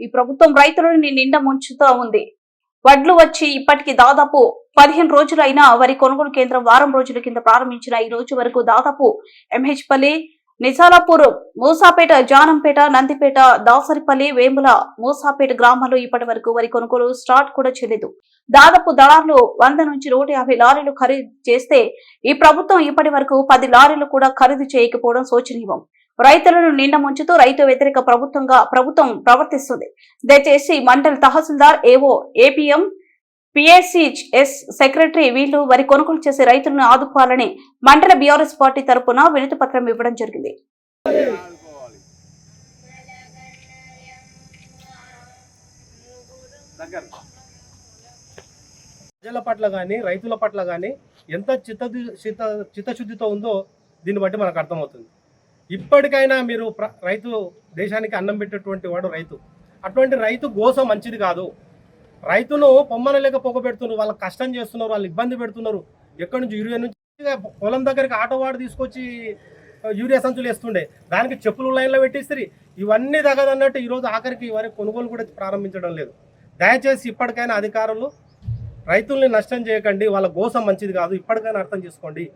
ఈ ప్రభుత్వం రైతులని నిండా ముంచుతా ఉంది. వడ్లు వచ్చి ఇప్పటికి దాదాపు 15 రోజులైనా వరి కొనుగోలు కేంద్రం వారం రోజుల కింద ప్రారంభించిన ఈ రోజు వరకు దాదాపు ఎంహెచ్పల్లి, నిజాలాపూర్, మూసాపేట, జానంపేట, నందిపేట, దాసరిపల్లి, వేముల, మూసాపేట గ్రామాల్లో ఇప్పటి వరకు వరి కొనుగోలు స్టార్ట్ కూడా చేయలేదు. దాదాపు దళార్లు 100 నుంచి 150 లారీలు ఖరీదు చేస్తే ఈ ప్రభుత్వం ఇప్పటి వరకు 10 లారీలు కూడా ఖరీదు చేయకపోవడం శోచనీయం. రైతులను నిండా ముంచుతూ రైతు వ్యతిరేక ప్రభుత్వం ప్రవర్తిస్తుంది. దయచేసి మండల్ తహసీల్దార్, ఏవో, ఏపీఎం, పిఎస్సిఎస్ సెక్రటరీ వీళ్లు వరి కొనుగోలు చేసే రైతులను ఆదుకోవాలని మండల బీఆర్ఎస్ పార్టీ తరపున వినతి పత్రం ఇవ్వడం జరిగింది. ప్రజల పట్ల కానీ రైతుల పట్ల కానీ ఎంత చిత్తశుద్ధితో ఉందో దీన్ని బట్టి మనకు అర్థమవుతుంది. ఇప్పటికైనా మీరు రైతు దేశానికి అన్నం పెట్టేటువంటి వాడు రైతు. అటువంటి రైతు గోస మంచిది కాదు. రైతును పొమ్మన లేక పొగబెడుతున్నారు, వాళ్ళకి కష్టం చేస్తున్నారు, వాళ్ళు ఇబ్బంది పెడుతున్నారు. ఎక్కడి నుంచి యూరియా నుంచి పొలం దగ్గరికి ఆటో వాడు తీసుకొచ్చి యూరియా సంచులు వేస్తుండే, దానికి చెప్పులు లైన్లో పెట్టిస్తారు. ఇవన్నీ తగదన్నట్టు ఈరోజు ఆఖరికి వరి కొనుగోలు కూడా ప్రారంభించడం లేదు. దయచేసి ఇప్పటికైనా అధికారులు రైతుల్ని నష్టం చేయకండి, వాళ్ళ గోసం మంచిది కాదు. ఇప్పటికైనా అర్థం చేసుకోండి.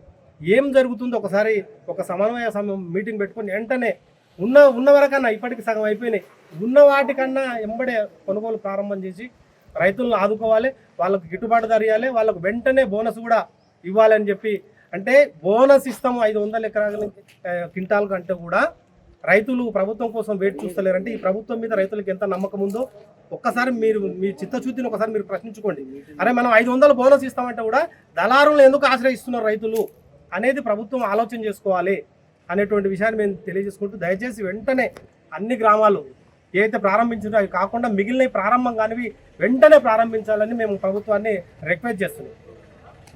ఏం జరుగుతుందో ఒకసారి ఒక సమన్వయ మీటింగ్ పెట్టుకొని వెంటనే ఉన్న వరకన్నా ఇప్పటికి సగం అయిపోయినాయి, ఉన్న వాటికన్నా ఎంబడే కొనుగోలు ప్రారంభం చేసి రైతులను ఆదుకోవాలి, వాళ్ళకు గిట్టుబాటు ధర ఇవ్వాలి, వాళ్ళకు వెంటనే బోనస్ కూడా ఇవ్వాలని చెప్పి. అంటే బోనస్ ఇస్తాము 500 ఎకరాల క్వింటాల్ కంటే కూడా రైతులు ప్రభుత్వం కోసం వెయిట్ చూస్తలేరంటే ఈ ప్రభుత్వం మీద రైతులకు ఎంత నమ్మకం ఉందో ఒక్కసారి మీరు మీ చిత్తశుద్ధిని ఒకసారి మీరు ప్రశ్నించుకోండి. అరే మనం 500 బోనస్ ఇస్తామంటే కూడా దళారులను ఎందుకు ఆశ్రయిస్తున్నారు రైతులు అనేది ప్రభుత్వం ఆలోచన చేసుకోవాలి అనేటువంటి విషయాన్ని మేము తెలియజేసుకుంటూ దయచేసి వెంటనే అన్ని గ్రామాలు ఏదైతే ప్రారంభించారో అవి కాకుండా మిగిలిన ప్రారంభం కానివి వెంటనే ప్రారంభించాలని మేము ప్రభుత్వాన్ని రిక్వెస్ట్ చేస్తున్నాం.